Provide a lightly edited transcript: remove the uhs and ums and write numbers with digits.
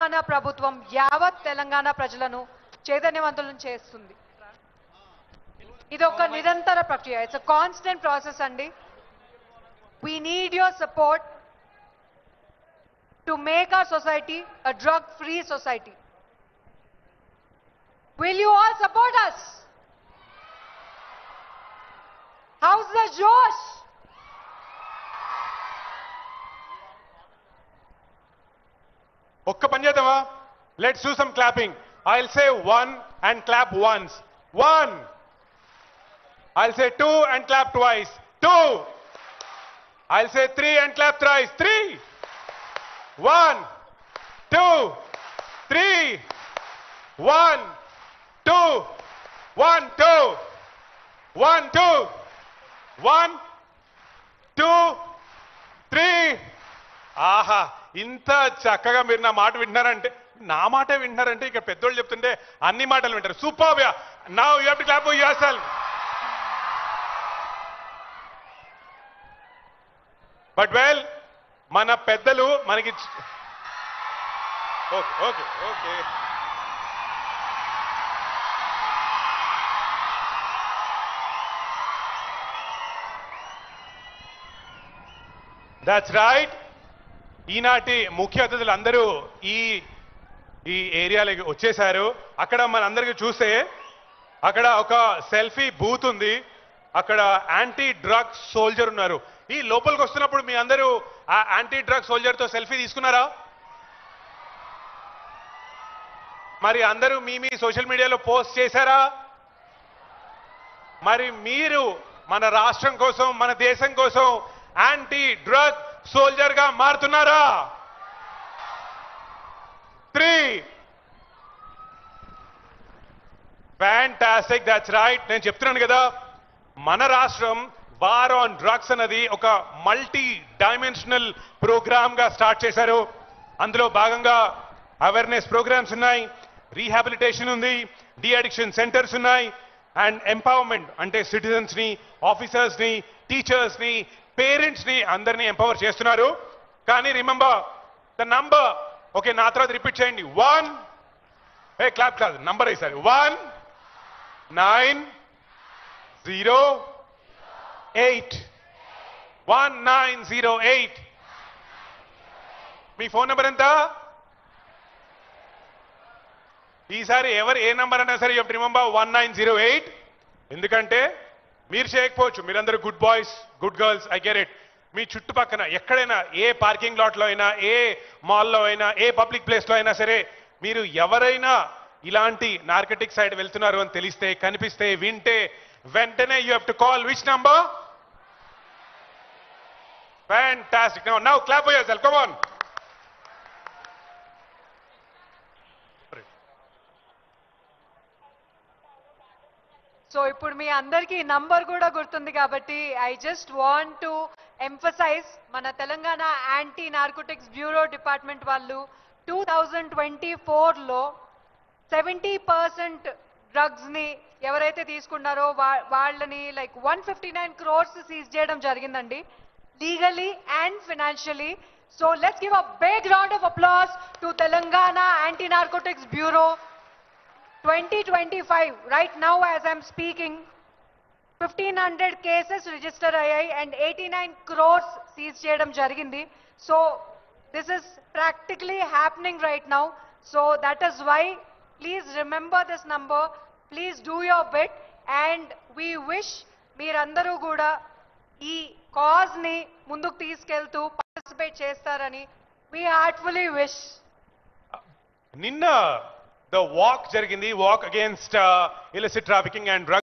తెలంగాణ ప్రభుత్వం యావత్ తెలంగాణ ప్రజలను చైతన్యవంతులను చేస్తుంది. ఇది ఒక నిరంతర ప్రక్రియ. ఇట్స్ అ కాన్స్టెంట్ ప్రాసెస్ అండి. We need your support to make our society a drug-free society. Will you all support us? How's the Josh? ఒక్క పని చేద్దామా? Let's do some clapping. I'll say 1 and clap once. 1. I'll say 2 and clap twice. 2. I'll say 3 and clap thrice. 3. 1, 2, 3. 1, 2, 1, 2. 1, 2. 1, 2, 3. ఆహా, ఇంత చక్కగా మీరు నా మాట వింటున్నారంటే, నా మాటే వింటున్నారంటే ఇక పెద్దోళ్ళు చెప్తుంటే అన్ని మాటలు వింటారు. Super. Now you have to clap for yourself. But well, మన పెద్దలు మనకి okay okay okay that's right. ఈనాటి ముఖ్య అతిథులు అందరూ ఈ ఏరియాలోకి వచ్చేశారు. అక్కడ మనందరికీ చూస్తే అక్కడ ఒక సెల్ఫీ బూత్ ఉంది. అక్కడ యాంటీ డ్రగ్స్ సోల్జర్ ఉన్నారు. ఈ లోపలికి వస్తున్నప్పుడు మీ అందరూ ఆ యాంటీ డ్రగ్ సోల్జర్ తో సెల్ఫీ తీసుకున్నారా? మరి అందరూ మీ సోషల్ మీడియాలో పోస్ట్ చేశారా? మరి మీరు మన రాష్ట్రం కోసం, మన దేశం కోసం యాంటీ డ్రగ్ సోల్జర్ గా మారుతున్నారా? 3. ఫ్యాంటాస్టిక్. That's right. నేను చెప్తున్నాను కదా, మన రాష్ట్రం వార్ ఆన్ డ్రగ్స్ అన్నది ఒక మల్టీ డైమెన్షనల్ ప్రోగ్రామ్ గా స్టార్ట్ చేశారు. అందులో భాగంగా అవేర్నెస్ ప్రోగ్రామ్స్ ఉన్నాయి, రీహాబిలిటేషన్ ఉంది, డి అడిక్షన్ సెంటర్స్ ఉన్నాయి, అండ్ ఎంపవర్మెంట్ అంటే సిటిజన్స్ ని, ఆఫీసర్స్ ని, టీచర్స్ ని, పేరెంట్స్ ని అందరినీ ఎంపవర్ చేస్తున్నారు. కానీ రిమెంబర్ ద నంబర్. ఓకే, నా తర్వాత రిపీట్ చేయండి. 1. క్లాప్ కాదు, నంబర్ వేసారు. 1 9 0 8. 1908. మీ ఫోన్ నెంబర్ ఎంత? ఈసారి ఎవరు ఏ నంబర్ అన్నా సరే రిమెంబర్ 1908. ఎందుకంటే మీరు చేయకపోవచ్చు, మీరందరూ good boys, good girls, I get it. మీ చుట్టుపక్కన ఎక్కడైనా, ఏ పార్కింగ్ లాట్లో అయినా, ఏ మాల్లో అయినా, ఏ పబ్లిక్ ప్లేస్లో అయినా సరే, మీరు ఎవరైనా ఇలాంటి నార్కటిక్ సైడ్ వెళ్తున్నారు అని తెలిస్తే, కనిపిస్తే, వింటే వెంటనే you have to call which number? Fantastic. Now clap for yourself. Come on. So ఇప్పుడు మీ అందరికీ నంబర్ కూడా గుర్తుంది కాబట్టి I just want to emphasize, మన Telangana anti narcotics bureau department వాళ్ళు 2024లో 70% డ్రగ్స్ ని ఎవరైతే తీసుకున్నారో వాళ్ళని లైక్ 159 crores సీజ్ చేయడం జరిగిందండి, legally and financially. So let's give a big round of applause to Telangana Anti-Narcotics Bureau. 2025, right now as I'm speaking, 1500 cases register ayyayi and 89 crores seize cheyadam jarigindi. So this is practically happening right now. So that is why please remember this number, please do your bit, and we wish meerandaru kuda ఈ cause ని ముందుకు తీసుకెళ్తూ participate చేస్తారని we heartfully wish. నిన్న the walk జరిగింది, walk against illicit trafficking and drug